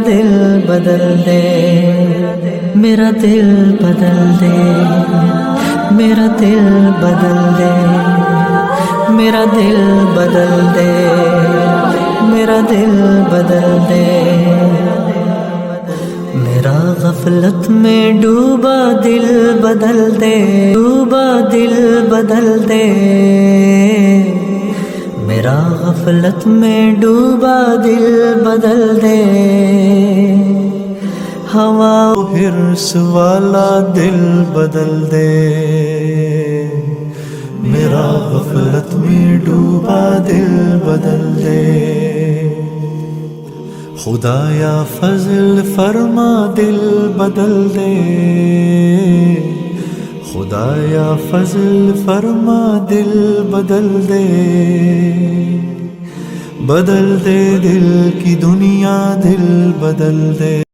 دل بدل دے، میرا دل بدل دے، میرا دل بدل دے، میرا دل بدل دے، میرا دل بدل دے، میرا غفلت میں ڈوبا دل بدل دے، ڈوبا دل بدل دے، میرا غفلت میں ڈوبا دل بدل دے، ہوا حرص والا دل بدل دے، میرا غفلت میں ڈوبا دل بدل دے، خدایا فضل فرما دل بدل دے، خدایا فضل فرما دل بدل دے، بدل دے دل کی دنیا دل بدل دے۔